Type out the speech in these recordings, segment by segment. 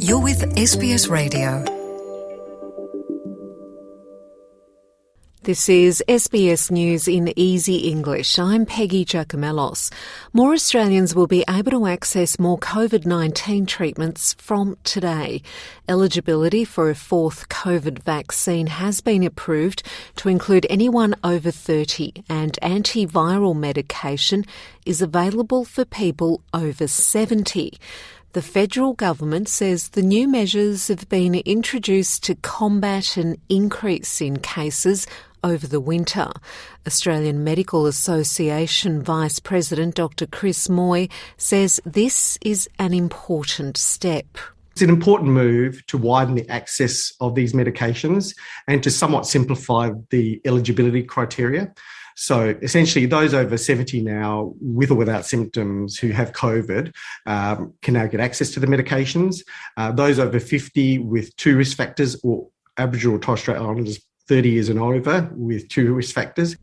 You're with SBS Radio. This is SBS News in Easy English. I'm Peggy Giacomellos. More Australians will be able to access more COVID-19 treatments from today. Eligibility for a fourth COVID vaccine has been approved to include anyone over 30, and antiviral medication is available for people over 70. The federal government says the new measures have been introduced to combat an increase in cases over the winter. Australian Medical Association Vice President Dr. Chris Moy says this is an important step. It's an important move to widen the access of these medications and to somewhat simplify the eligibility criteria. So essentially those over 70 now, with or without symptoms, who have COVID can now get access to the medications. Those over 50 with two risk factors, or Aboriginal or Torres Strait Islanders 30 years and over with two risk factors.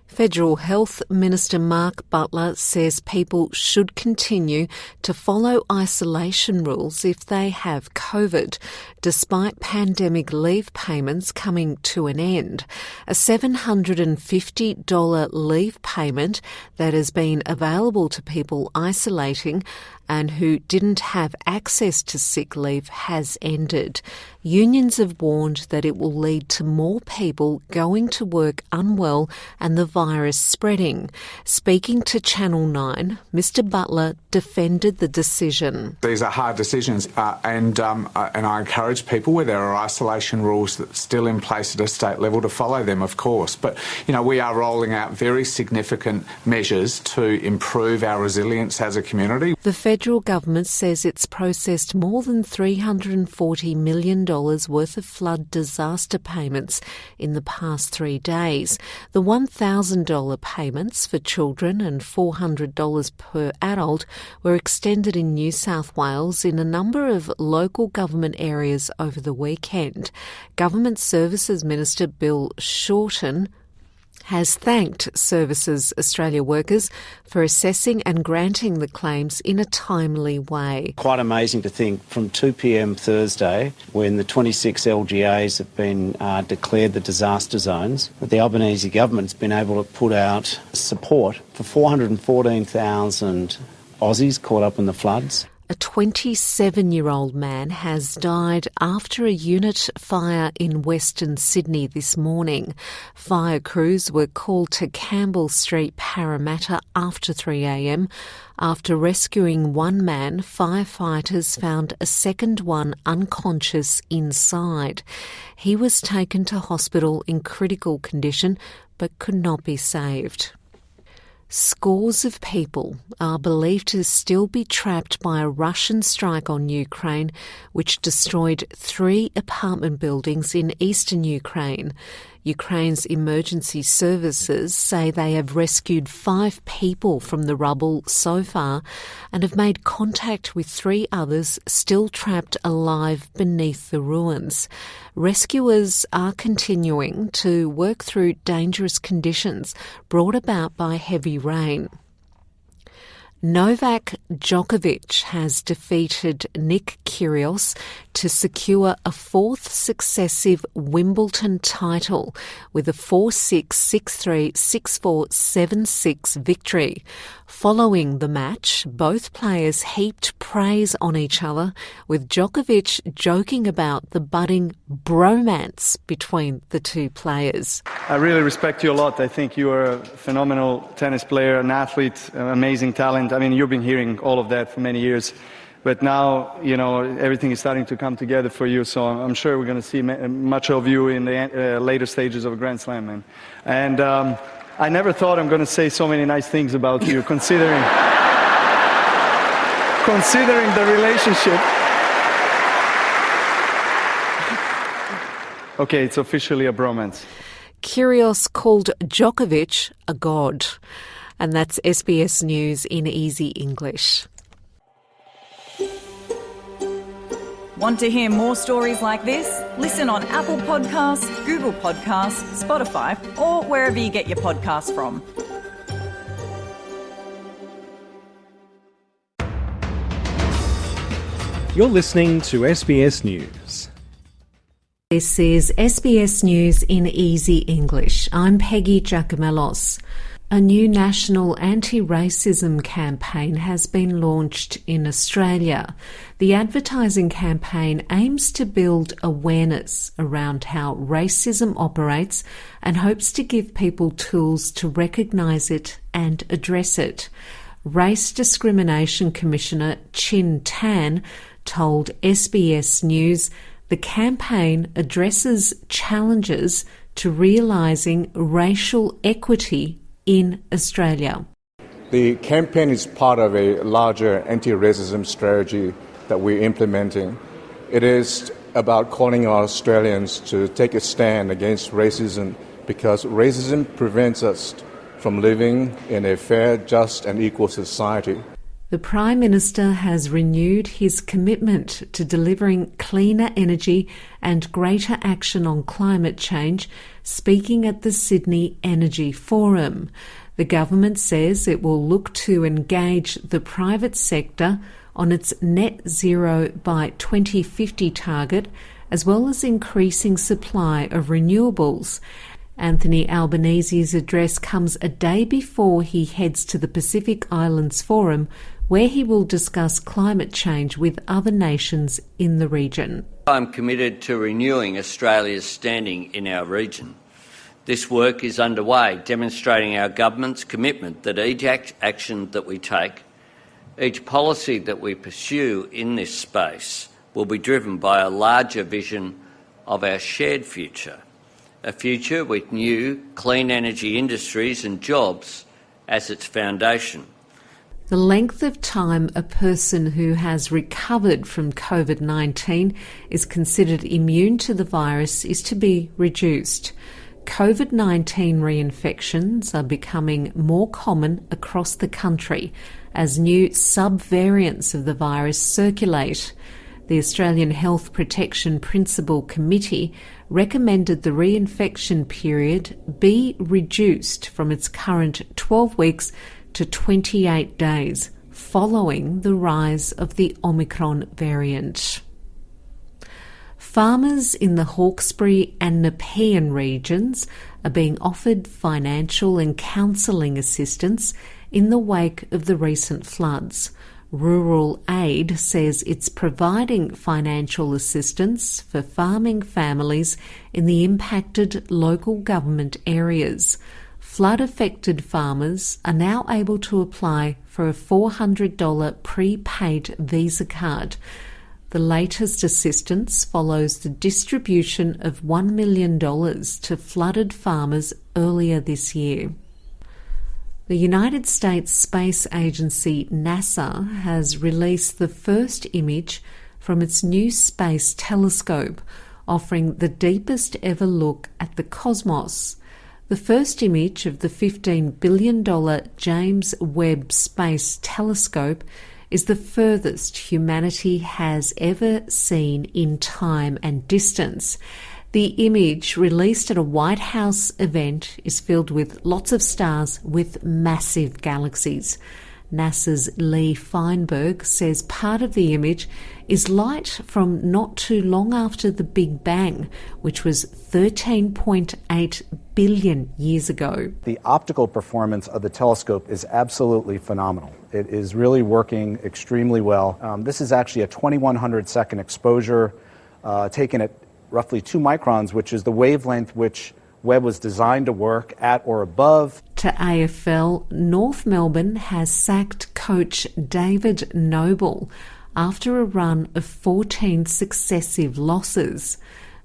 Federal Health Minister Mark Butler says people should continue to follow isolation rules if they have COVID, despite pandemic leave payments coming to an end. A $750 leave payment that has been available to people isolating and who didn't have access to sick leave has ended. Unions have warned that it will lead to more people going to work unwell and the virus spreading. Speaking to Channel 9, Mr Butler defended the decision. These are hard decisions and I encourage people where there are isolation rules that are still in place at a state level to follow them, of course. But, we are rolling out very significant measures to improve our resilience as a community. The federal government says it's processed more than $340 million worth of flood disaster payments in the past 3 days. The $1,000 payments for children and $400 per adult were extended in New South Wales in a number of local government areas over the weekend. Government Services Minister Bill Shorten has thanked Services Australia workers for assessing and granting the claims in a timely way. Quite amazing to think from 2 p.m. Thursday, when the 26 LGAs have been declared the disaster zones, that the Albanese government's been able to put out support for 414,000 Aussies caught up in the floods. A 27-year-old man has died after a unit fire in Western Sydney this morning. Fire crews were called to Campbell Street, Parramatta after 3 a.m. After rescuing one man, firefighters found a second one unconscious inside. He was taken to hospital in critical condition but could not be saved. Scores of people are believed to still be trapped by a Russian strike on Ukraine, which destroyed 3 apartment buildings in eastern Ukraine. Ukraine's emergency services say they have rescued 5 people from the rubble so far and have made contact with 3 others still trapped alive beneath the ruins. Rescuers are continuing to work through dangerous conditions brought about by heavy rain. Novak Djokovic has defeated Nick Curios to secure a 4th successive Wimbledon title with a 4-6, 6-3, 6-4, 7-6 victory. Following the match, both players heaped praise on each other, with Djokovic joking about the budding bromance between the two players. I really respect you a lot. I think you are a phenomenal tennis player, an athlete, amazing talent. I mean, you've been hearing all of that for many years. But now, everything is starting to come together for you. So I'm sure we're going to see much of you in the later stages of a Grand Slam, man. And I never thought I'm going to say so many nice things about you, considering the relationship. Okay, it's officially a bromance. Curios called Djokovic a god. And that's SBS News in Easy English. Want to hear more stories like this? Listen on Apple Podcasts, Google Podcasts, Spotify, or wherever you get your podcasts from. You're listening to SBS News. This is SBS News in Easy English. I'm Peggy Giacomellos. A new national anti-racism campaign has been launched in Australia. The advertising campaign aims to build awareness around how racism operates and hopes to give people tools to recognise it and address it. Race Discrimination Commissioner Chin Tan told SBS News the campaign addresses challenges to realising racial equity in Australia. The campaign is part of a larger anti-racism strategy that we're implementing. It is about calling on Australians to take a stand against racism because racism prevents us from living in a fair, just and equal society. The Prime Minister has renewed his commitment to delivering cleaner energy and greater action on climate change, speaking at the Sydney Energy Forum. The government says it will look to engage the private sector on its net zero by 2050 target, as well as increasing supply of renewables. Anthony Albanese's address comes a day before he heads to the Pacific Islands Forum, where he will discuss climate change with other nations in the region. I'm committed to renewing Australia's standing in our region. This work is underway, demonstrating our government's commitment that each action that we take, each policy that we pursue in this space will be driven by a larger vision of our shared future, a future with new, clean energy industries and jobs as its foundation. The length of time a person who has recovered from COVID-19 is considered immune to the virus is to be reduced. COVID-19 reinfections are becoming more common across the country as new subvariants of the virus circulate. The Australian Health Protection Principal Committee recommended the reinfection period be reduced from its current 12 weeks to 28 days following the rise of the Omicron variant. Farmers in the Hawkesbury and Nepean regions are being offered financial and counselling assistance in the wake of the recent floods. Rural Aid says it's providing financial assistance for farming families in the impacted local government areas. Flood-affected farmers are now able to apply for a $400 prepaid Visa card. The latest assistance follows the distribution of $1 million to flooded farmers earlier this year. The United States Space Agency NASA has released the first image from its new space telescope, offering the deepest ever look at the cosmos. The first image of the $15 billion James Webb Space Telescope is the furthest humanity has ever seen in time and distance. The image, released at a White House event, is filled with lots of stars with massive galaxies. NASA's Lee Feinberg says part of the image is light from not too long after the Big Bang, which was 13.8 billion years ago. The optical performance of the telescope is absolutely phenomenal. It is really working extremely well. This is actually a 2100 second exposure taken at roughly 2 microns, which is the wavelength which Webb was designed to work at or above. To AFL, North Melbourne has sacked coach David Noble after a run of 14 successive losses.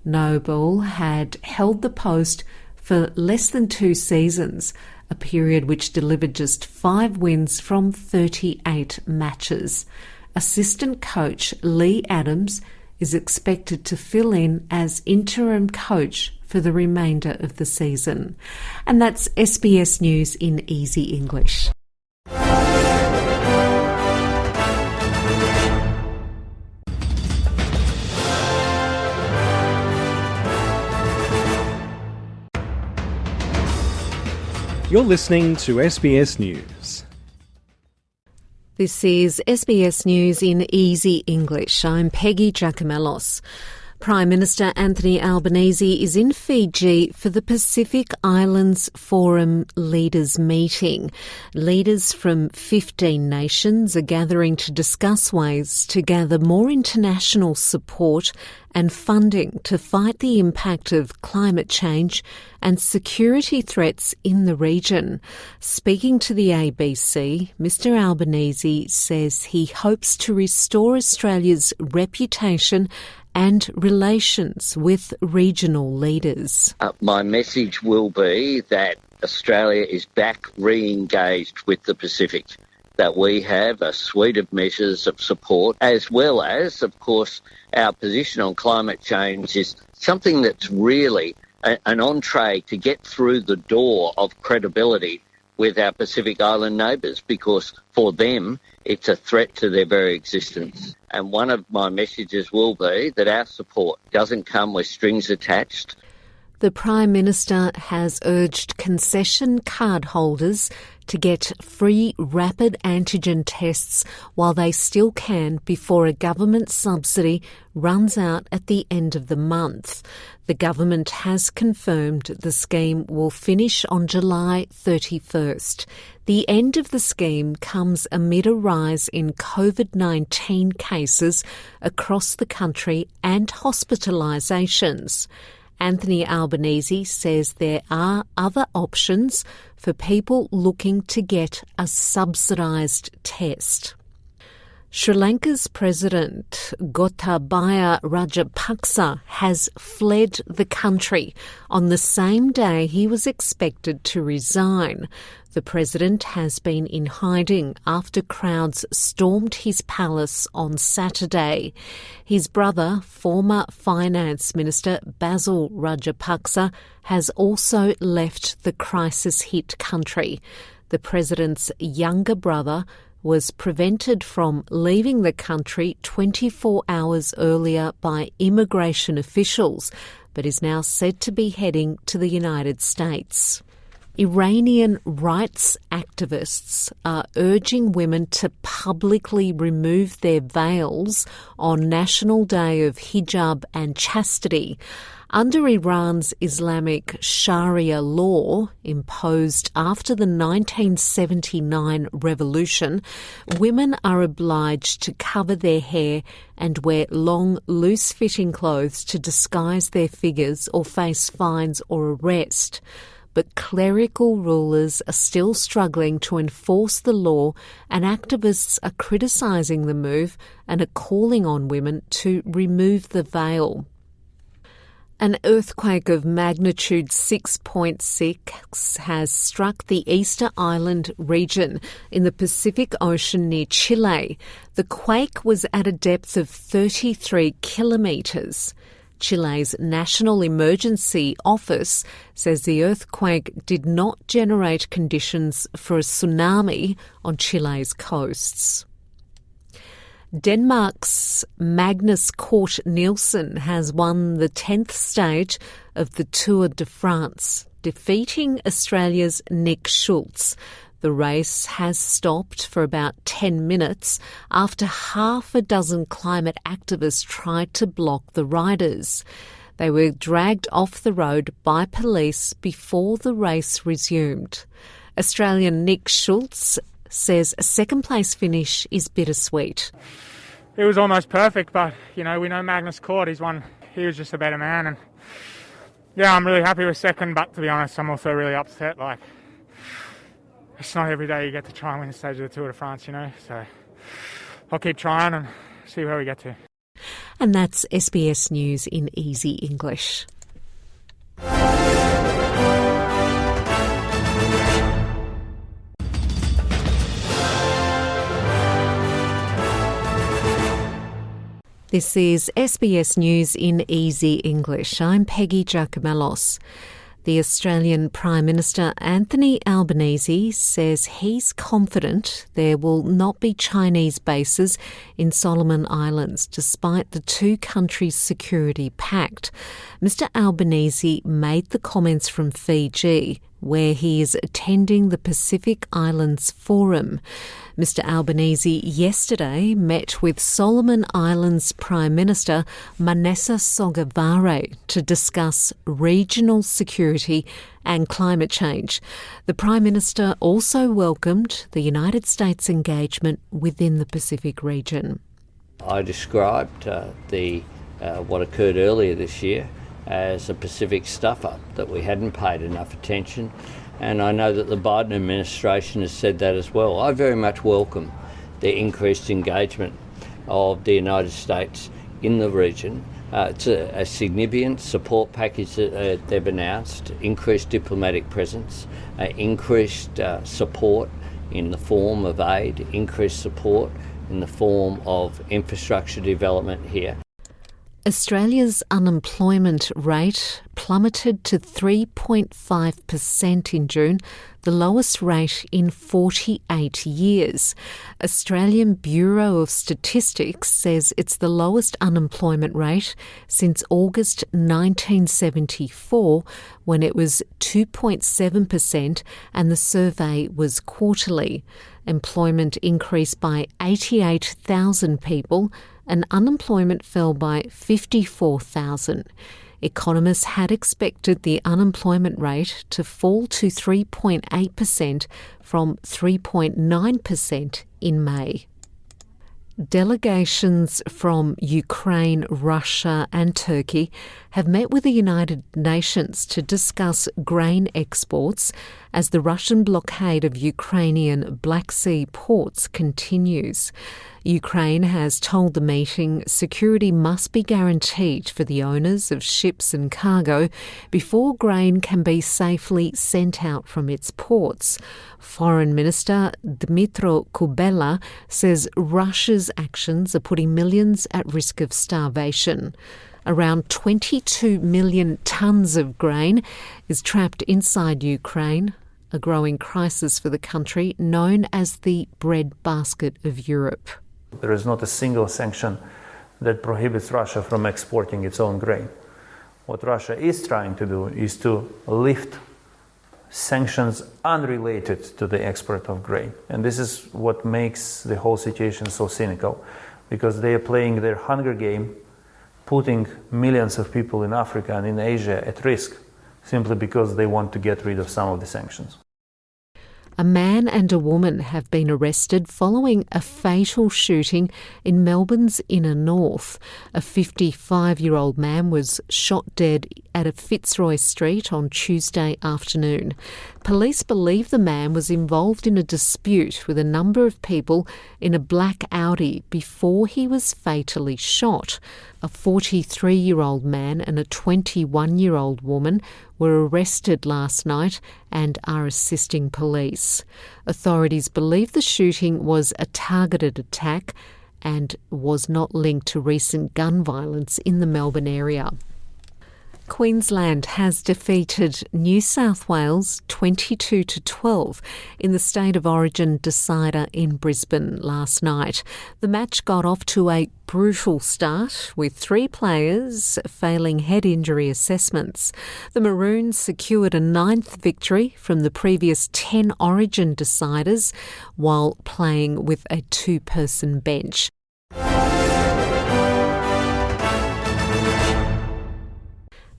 Noble had held the post for less than 2 seasons, a period which delivered just 5 wins from 38 matches. Assistant coach Lee Adams is expected to fill in as interim coach for the remainder of the season. And that's SBS News in Easy English. You're listening to SBS News. This is SBS News in Easy English. I'm Peggy Giacomellos. Prime Minister Anthony Albanese is in Fiji for the Pacific Islands Forum Leaders Meeting. Leaders from 15 nations are gathering to discuss ways to gather more international support and funding to fight the impact of climate change and security threats in the region. Speaking to the ABC, Mr Albanese says he hopes to restore Australia's reputation and relations with regional leaders. My message will be that Australia is back re-engaged with the Pacific, that we have a suite of measures of support, as well as, of course, our position on climate change is something that's really an entree to get through the door of credibility with our Pacific Island neighbours, because for them it's a threat to their very existence. And one of my messages will be that our support doesn't come with strings attached. The Prime Minister has urged concession card holders to get free rapid antigen tests while they still can before a government subsidy runs out at the end of the month. The government has confirmed the scheme will finish on July 31st. The end of the scheme comes amid a rise in COVID-19 cases across the country and hospitalisations. Anthony Albanese says there are other options for people looking to get a subsidised test. Sri Lanka's President Gotabaya Rajapaksa has fled the country on the same day he was expected to resign. The president has been in hiding after crowds stormed his palace on Saturday. His brother, former Finance Minister Basil Rajapaksa, has also left the crisis-hit country. The president's younger brother was prevented from leaving the country 24 hours earlier by immigration officials, but is now said to be heading to the United States. Iranian rights activists are urging women to publicly remove their veils on National Day of Hijab and Chastity. Under Iran's Islamic Sharia law, imposed after the 1979 revolution, women are obliged to cover their hair and wear long, loose-fitting clothes to disguise their figures or face fines or arrest. But clerical rulers are still struggling to enforce the law, and activists are criticising the move and are calling on women to remove the veil. An earthquake of magnitude 6.6 has struck the Easter Island region in the Pacific Ocean near Chile. The quake was at a depth of 33 kilometres. Chile's National Emergency Office says the earthquake did not generate conditions for a tsunami on Chile's coasts. Denmark's Magnus Cort Nielsen has won the 10th stage of the Tour de France, defeating Australia's Nick Schultz. The race has stopped for about 10 minutes after half a dozen climate activists tried to block the riders. They were dragged off the road by police before the race resumed. Australian Nick Schultz says a second-place finish is bittersweet. It was almost perfect, but, we know Magnus Cort. He was just a better man. And, I'm really happy with second, but to be honest, I'm also really upset. It's not every day you get to try and win a stage of the Tour de France, So I'll keep trying and see where we get to. And that's SBS News in Easy English. This is SBS News in Easy English. I'm Peggy Giacomellos. The Australian Prime Minister Anthony Albanese says he's confident there will not be Chinese bases in Solomon Islands despite the two countries' security pact. Mr Albanese made the comments from Fiji where he is attending the Pacific Islands Forum. Mr Albanese yesterday met with Solomon Islands Prime Minister Manessa Sogavare to discuss regional security and climate change. The Prime Minister also welcomed the United States engagement within the Pacific region. I described what occurred earlier this year as a Pacific stuff-up, that we hadn't paid enough attention, and I know that the Biden administration has said that as well. I very much welcome the increased engagement of the United States in the region. It's a significant support package that they've announced, increased diplomatic presence, increased support in the form of aid, increased support in the form of infrastructure development here. Australia's unemployment rate plummeted to 3.5% in June, the lowest rate in 48 years. Australian Bureau of Statistics says it's the lowest unemployment rate since August 1974, when it was 2.7% and the survey was quarterly. Employment increased by 88,000 people and unemployment fell by 54,000. Economists had expected the unemployment rate to fall to 3.8% from 3.9% in May. Delegations from Ukraine, Russia and Turkey have met with the United Nations to discuss grain exports as the Russian blockade of Ukrainian Black Sea ports continues. Ukraine has told the meeting security must be guaranteed for the owners of ships and cargo before grain can be safely sent out from its ports. Foreign Minister Dmytro Kuleba says Russia's actions are putting millions at risk of starvation. Around 22 million tonnes of grain is trapped inside Ukraine, a growing crisis for the country known as the breadbasket of Europe. There is not a single sanction that prohibits Russia from exporting its own grain. What Russia is trying to do is to lift sanctions unrelated to the export of grain. And this is what makes the whole situation so cynical, because they are playing their hunger game, putting millions of people in Africa and in Asia at risk simply because they want to get rid of some of the sanctions. A man and a woman have been arrested following a fatal shooting in Melbourne's inner north. A 55-year-old man was shot dead at a Fitzroy Street on Tuesday afternoon. Police believe the man was involved in a dispute with a number of people in a black Audi before he was fatally shot. A 43-year-old man and a 21-year-old woman were arrested last night and are assisting police. Authorities believe the shooting was a targeted attack and was not linked to recent gun violence in the Melbourne area. Queensland has defeated New South Wales 22-12 in the State of Origin decider in Brisbane last night. The match got off to a brutal start, with 3 players failing head injury assessments. The Maroons secured a 9th victory from the previous 10 Origin deciders while playing with a 2-person bench.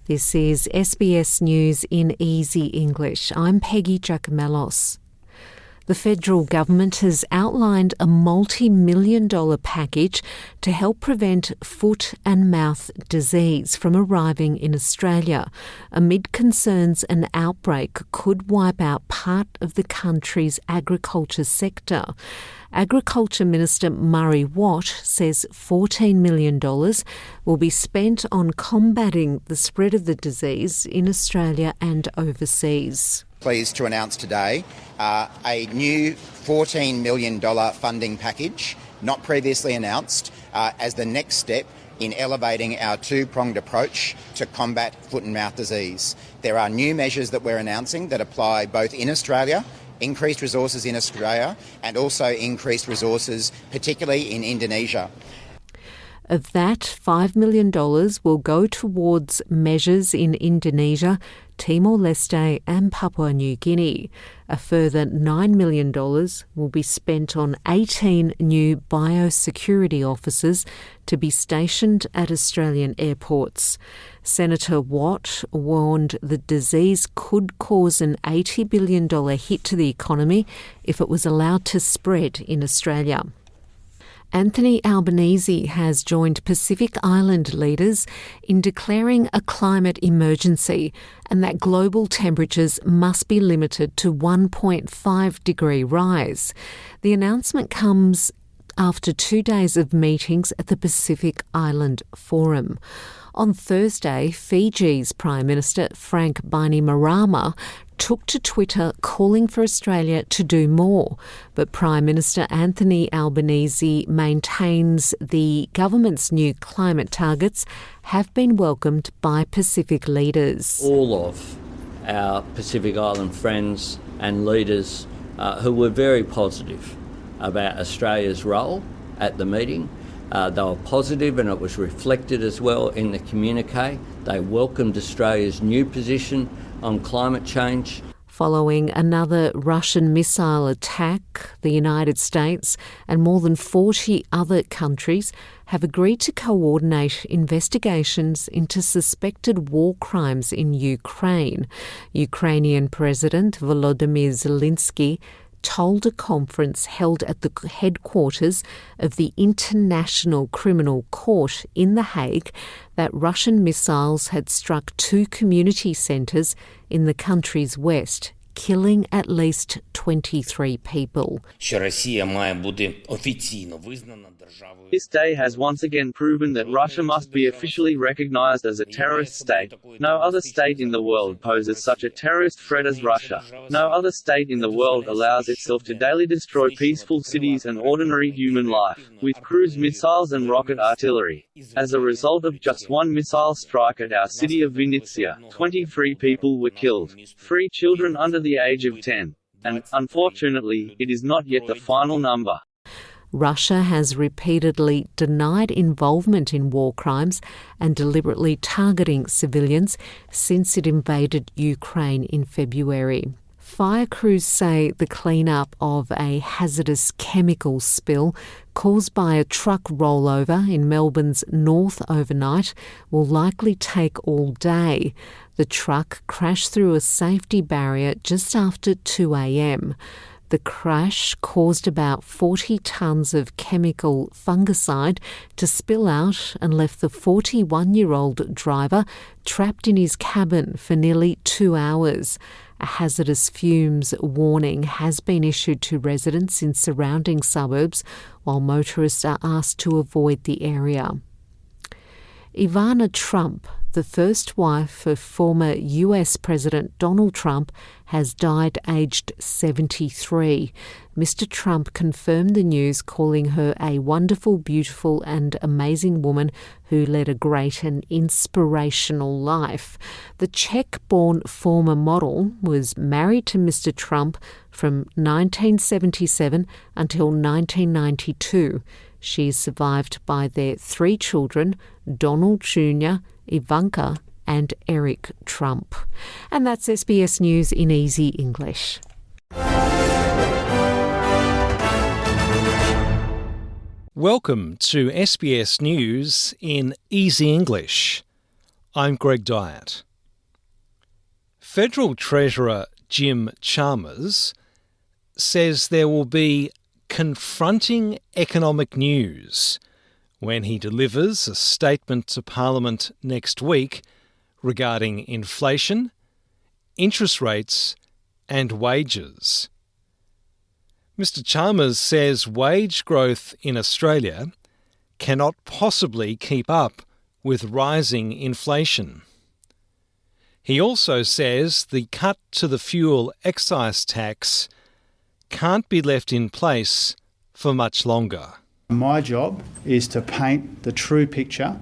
This is SBS News in Easy English. I'm Peggy Giacomellos. The federal government has outlined a multi-million-dollar package to help prevent foot and mouth disease from arriving in Australia, amid concerns an outbreak could wipe out part of the country's agriculture sector. Agriculture Minister Murray Watt says $14 million will be spent on combating the spread of the disease in Australia and overseas. Pleased to announce today a new $14 million funding package, not previously announced, as the next step in elevating our 2-pronged approach to combat foot and mouth disease. There are new measures that we're announcing that apply both in Australia, increased resources in Australia, and also increased resources, particularly in Indonesia. Of that, $5 million will go towards measures in Indonesia, Timor-Leste and Papua New Guinea. A further $9 million will be spent on 18 new biosecurity officers to be stationed at Australian airports. Senator Watt warned the disease could cause an $80 billion hit to the economy if it was allowed to spread in Australia. Anthony Albanese has joined Pacific Island leaders in declaring a climate emergency and that global temperatures must be limited to 1.5 degree rise. The announcement comes after 2 days of meetings at the Pacific Island Forum. On Thursday, Fiji's Prime Minister Frank Bainimarama took to Twitter calling for Australia to do more, but Prime Minister Anthony Albanese maintains the government's new climate targets have been welcomed by Pacific leaders. All of our Pacific Island friends and leaders who were very positive about Australia's role at the meeting. They were positive, and it was reflected as well in the communique. They welcomed Australia's new position on climate change. Following another Russian missile attack, the United States and more than 40 other countries have agreed to coordinate investigations into suspected war crimes in Ukraine. Ukrainian President Volodymyr Zelensky told a conference held at the headquarters of the International Criminal Court in The Hague that Russian missiles had struck 2 community centres in the country's west, killing at least 23 people. This day has once again proven that Russia must be officially recognized as a terrorist state. No other state in the world poses such a terrorist threat as Russia. No other state in the world allows itself to daily destroy peaceful cities and ordinary human life, with cruise missiles and rocket artillery. As a result of just one missile strike at our city of Vinnytsia, 23 people were killed, 3 children under the age of 10. And, unfortunately, it is not yet the final number. Russia has repeatedly denied involvement in war crimes and deliberately targeting civilians since it invaded Ukraine in February. Fire crews say the clean-up of a hazardous chemical spill caused by a truck rollover in Melbourne's north overnight will likely take all day. The truck crashed through a safety barrier just after 2 a.m. The crash caused about 40 tonnes of chemical fungicide to spill out and left the 41-year-old driver trapped in his cabin for nearly 2 hours. A hazardous fumes warning has been issued to residents in surrounding suburbs, while motorists are asked to avoid the area. Ivana Trump, the first wife of former US President Donald Trump, has died aged 73. Mr. Trump confirmed the news, calling her a wonderful, beautiful and amazing woman who led a great and inspirational life. The Czech-born former model was married to Mr. Trump from 1977 until 1992. She is survived by their 3 children, Donald Jr., Ivanka and Eric Trump. And that's SBS News in Easy English. Welcome to SBS News in Easy English. I'm Greg Dyatt. Federal Treasurer Jim Chalmers says there will be confronting economic news when he delivers a statement to Parliament next week regarding inflation, interest rates and wages. Mr. Chalmers says wage growth in Australia cannot possibly keep up with rising inflation. He also says the cut to the fuel excise tax can't be left in place for much longer. My job is to paint the true picture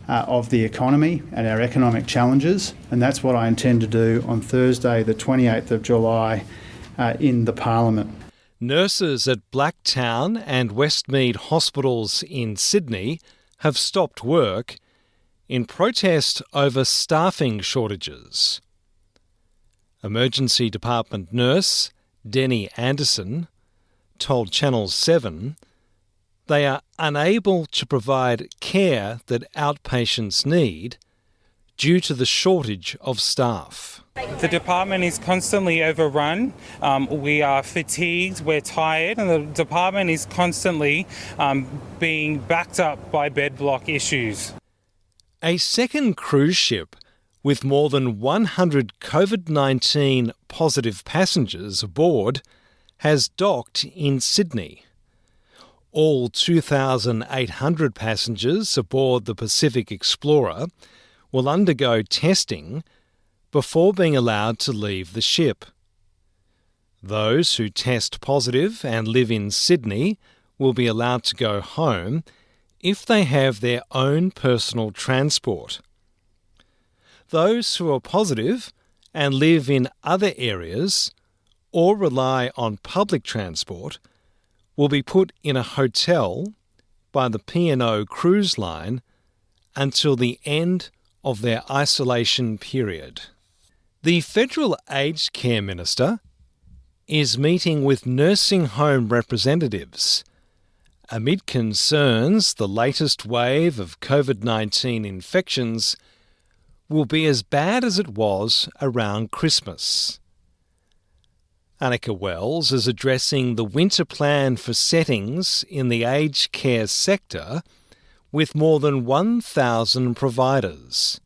of the economy and our economic challenges, and that's what I intend to do on Thursday, the 28th of July, in the Parliament. Nurses at Blacktown and Westmead hospitals in Sydney have stopped work in protest over staffing shortages. Emergency Department nurse Denny Anderson told Channel 7 they are unable to provide care that outpatients need due to the shortage of staff. The department is constantly overrun. We are fatigued, we're tired, and the department is constantly being backed up by bed block issues. A second cruise ship with more than 100 COVID-19 positive passengers aboard has docked in Sydney. All 2,800 passengers aboard the Pacific Explorer will undergo testing before being allowed to leave the ship. Those who test positive and live in Sydney will be allowed to go home if they have their own personal transport. Those who are positive and live in other areas or rely on public transport will be put in a hotel by the P&O Cruise Line until the end of their isolation period. The Federal Aged Care Minister is meeting with nursing home representatives amid concerns the latest wave of COVID-19 infections will be as bad as it was around Christmas. Annika Wells is addressing the winter plan for settings in the aged care sector with more than 1,000 providers.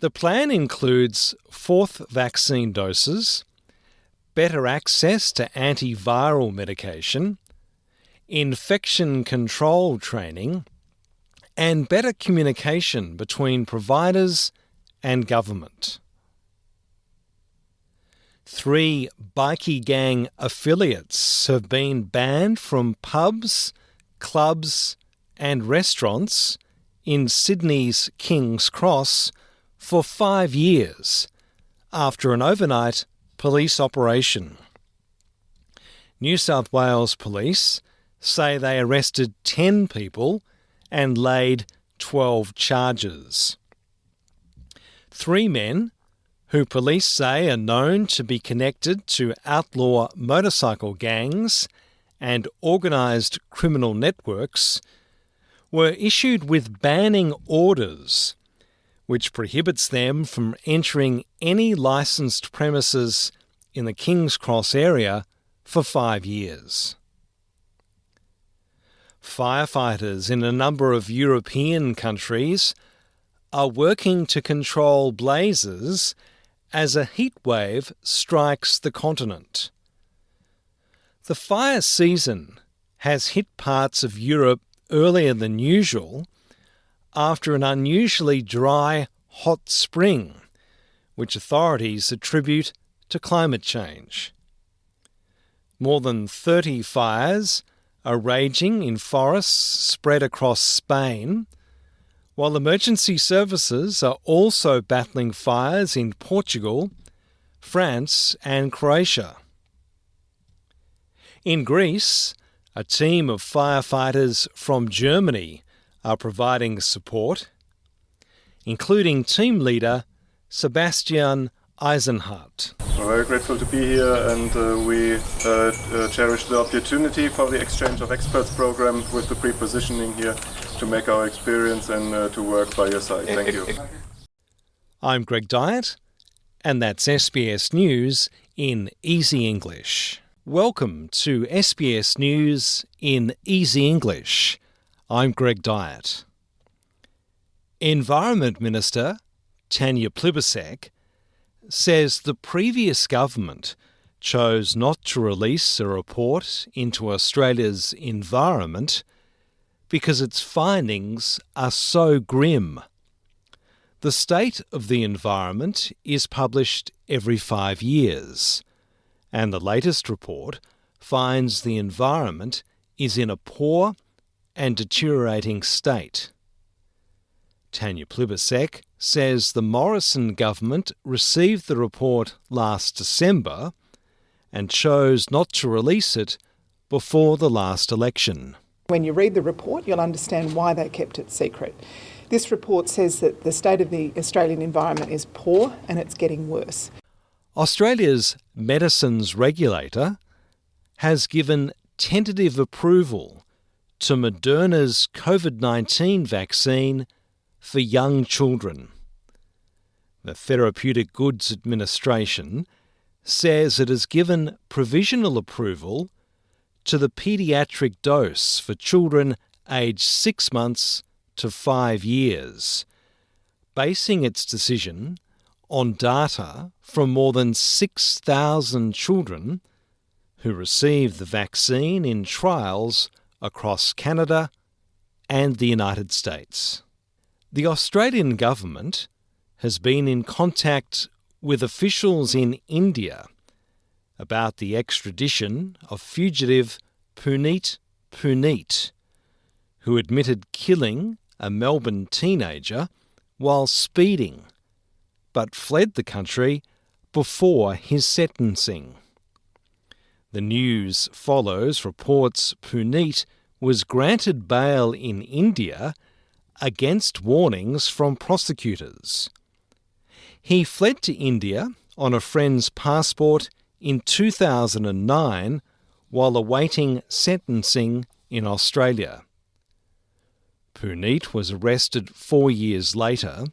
The plan includes fourth vaccine doses, better access to antiviral medication, infection control training, and better communication between providers and government. 3 bikie gang affiliates have been banned from pubs, clubs and restaurants in Sydney's King's Cross for 5 years after an overnight police operation. New South Wales Police say they arrested 10 people and laid 12 charges. 3 men, who police say are known to be connected to outlaw motorcycle gangs and organised criminal networks, were issued with banning orders, which prohibits them from entering any licensed premises in the King's Cross area for 5 years. Firefighters in a number of European countries are working to control blazes as a heatwave strikes the continent. The fire season has hit parts of Europe earlier than usual after an unusually dry, hot spring, which authorities attribute to climate change. More than 30 fires are raging in forests spread across Spain, while emergency services are also battling fires in Portugal, France and Croatia. In Greece, a team of firefighters from Germany are providing support, including team leader Sebastian Eisenhardt. We're very grateful to be here, and we cherish the opportunity for the exchange of experts program with the pre-positioning here to make our experience and to work by your side. Thank you. I'm Greg Dyett, and that's SBS News in Easy English. Welcome to SBS News in Easy English. I'm Greg Dyett. Environment Minister Tanya Plibersek says the previous government chose not to release a report into Australia's environment because its findings are so grim. The state of the environment is published every 5 years, and the latest report finds the environment is in a poor and deteriorating state. Tanya Plibersek says the Morrison government received the report last December and chose not to release it before the last election. When you read the report, you'll understand why they kept it secret. This report says that the state of the Australian environment is poor and it's getting worse. Australia's medicines regulator has given tentative approval to Moderna's COVID-19 vaccine for young children. The Therapeutic Goods Administration says it has given provisional approval to the paediatric dose for children aged 6 months to 5 years, basing its decision on data from more than 6,000 children who received the vaccine in trials across Canada and the United States. The Australian government has been in contact with officials in India about the extradition of fugitive Puneet, who admitted killing a Melbourne teenager while speeding, but fled the country before his sentencing. The news follows reports Puneet was granted bail in India against warnings from prosecutors. He fled to India on a friend's passport in 2009 while awaiting sentencing in Australia. Puneet was arrested 4 years later,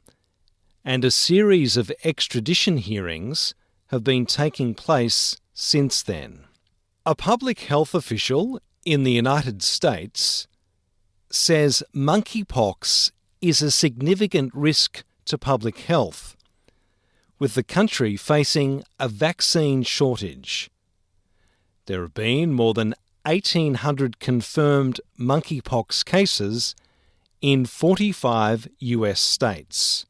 and a series of extradition hearings have been taking place since then. A public health official in the United States says monkeypox is a significant risk to public health, with the country facing a vaccine shortage. There have been more than 1,800 confirmed monkeypox cases in 45 US states.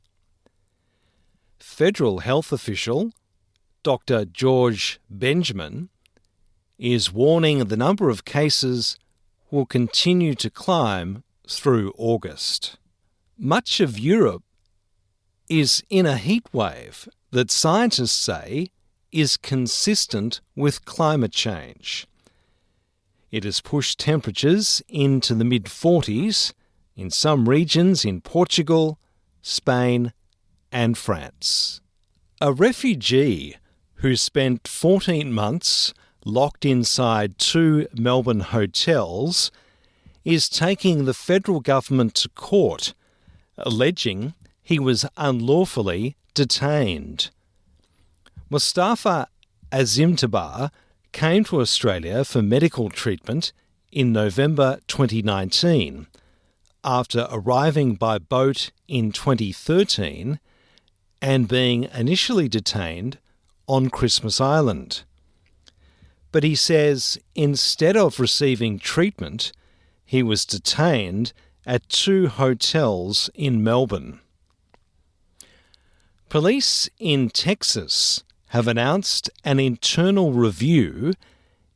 Federal health official Dr. George Benjamin is warning the number of cases will continue to climb through August. Much of Europe is in a heat wave that scientists say is consistent with climate change. It has pushed temperatures into the mid-40s in some regions in Portugal, Spain, and France. A refugee who spent 14 months locked inside 2 Melbourne hotels is taking the federal government to court, alleging he was unlawfully detained. Mustafa Azimtabar came to Australia for medical treatment in November 2019, after arriving by boat in 2013 and being initially detained on Christmas Island. But he says instead of receiving treatment, he was detained at 2 hotels in Melbourne. Police in Texas have announced an internal review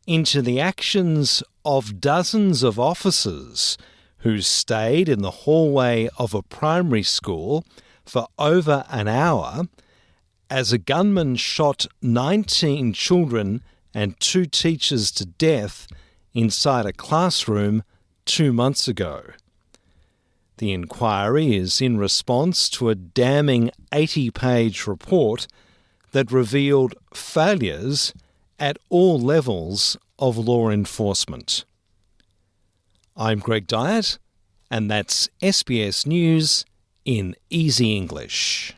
into the actions of dozens of officers who stayed in the hallway of a primary school for over an hour as a gunman shot 19 children and 2 teachers to death inside a classroom 2 months ago. The inquiry is in response to a damning 80-page report that revealed failures at all levels of law enforcement. I'm Greg Dyett, and that's SBS News in Easy English.